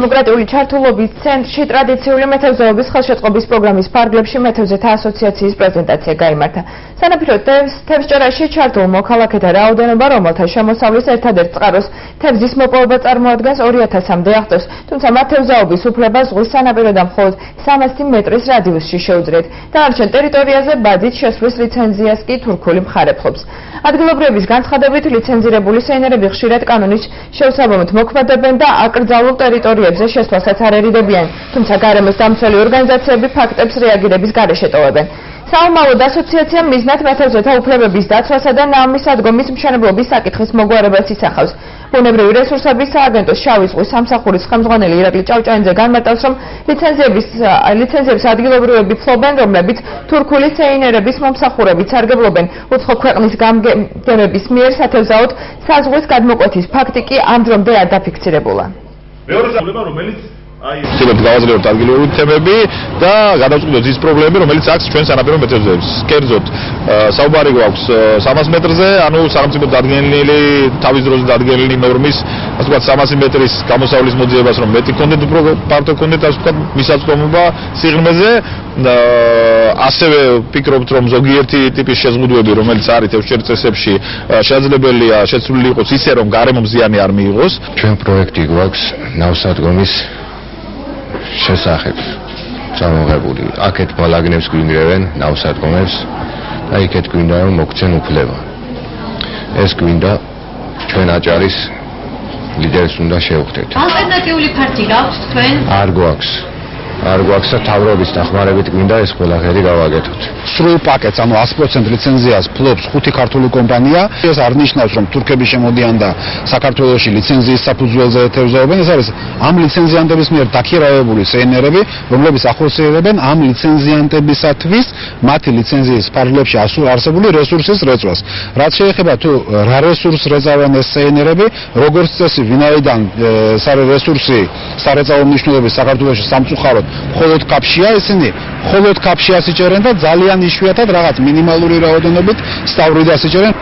დემოკრატიული ჩართულობის ცენტრში ტრადიციული მეთევზეობის ხელშეწყობის პროგრამის ფარგლებში მეთევზეთა ასოციაციის პრეზენტაცია გაიმართა. სანაპირო თევზჭერაში ჩართულ მოქალაქეთა რაოდენობა, რომელთა შემოსავლის ერთადერთ წყაროს თევზის მოპოვება წარმოადგენს 2000-მდე აღწევს, თუმცა მათ თევზაობის უფლება ზღვის სანაპიროდან მხოლოდ 300 მეტრის რადიუსში შეუძლიათ. დანარჩენ ტერიტორიაზე ბაძით შესვლის ლიცენზიას კი თურქული მხარე ფლობს. ადგილობრივების განცხადებით, ლიცენზირებული სეინერები ხშირად კანონის შესაბამით მოქმედებენ და აკრძალულ ტერიტორიებზე შესვლასაც არ ერიდებიან, თუმცა გარემოს დამცველი ორგანიზაციები ფაქტებს რეაგირების გარეშე ტოვებენ. საომავლოდ ასოციაციამ მიზნად მეთევზეთა უფლებების დაცვასა და ნავმისადგომის მშენებლობის საკითხის მოგვარებას ისახავს. ბუნებრივი რესურსების სააგენტოს შავი ზღვის სამსახურის ხელმძღვანელი ირაკლი ჭავჭანიძე განმარტავს, რომ ლიცენზიებს ადგილობრივები ფლობენ, რომლებიც თურქული სეინერების მომსახურებით სარგებლობენ. უცხო ქვეყნის გამგემების მიერ სათევზაოდ საზღვის გადმოკვეთის ფაქტი კი ამ დრომდე არ დაფიქსირებულა. მეორე პრობლემა, რომელიც ვცდილობთ გავაზრდოთ ადგილობრივი თემები და გადავწყვიტოთ ის პრობლემები, რომელიც აქვს ჩვენ სანაპირო მეთევზეებს. კერძოდ, საუბარი გვაქვს 300 მეტრზე, ანუ სახელმწიფო დადგენილი, თავის დროზე დადგენილი ნორმის, ასე ვთქვათ, 300 მეტრის გამოსავლის მოძიებას, რომ მეტი კონდენტ პარტო კონდენტ, ასე ვთქვათ, მისაწვდომობა სიღრმეზე. ასევე ვფიქრობთ, რომ ზოგიერთი ტიპის შეზღუდვები, რომელიც არის თევზჭერის წესებში, შესაძლებელია შეცვლილი იყოს ისე, რომ გარემომ ზიანი არ მიიღოს. ჩვენ პროექტი გვაქვს ნავსადგომის შესახებ წამოღებული. აქეთ მალაგნებს გვინგრევენ ნავსადგომებს და იქეთ გვინდა რომ მოგცენ უფლება. ეს გვინდა ჩვენ აჭარის ლიდერს უნდა შევხვდეთ. ალტერნატიული ფართი გაქვს თქვენ? არ გვაქვს და თავრობის დახმარებით გვინდა ეს ყველაფერი გავაკეთოთ. სრულ პაკეტს, ანუ 100% ლიცენზიას ფლობს 5 ქართული კომპანია. ეს არ ნიშნავს, რომ თურქები შემოდიან და საქართველოში ლიცენზიის საფუძველზე ეთევზაობენ. ეს არის ამ ლიცენზიანტების მიერ დაქირავებული სეინერები, რომლებიც ახორციელებენ ამ ლიცენზიანტებისათვის მათი ლიცენზიის ფარგლებში არსებული რესურსის რეწვას. რაც შეეხება თუ რა რესურსს რეწავენ ეს სეინერები, როგორც წესი, ვინაიდან ეს არის რესურსი სარეწაო მნიშვნელობის საქართველოში სამწუხაროდ მხოლოდ კაფშია, ისინი მხოლოდ კაფშიას იჭერენ და ძალიან იშვიათად რაღაც მინიმალური რაოდენობით სტავრიდას იჭერენ.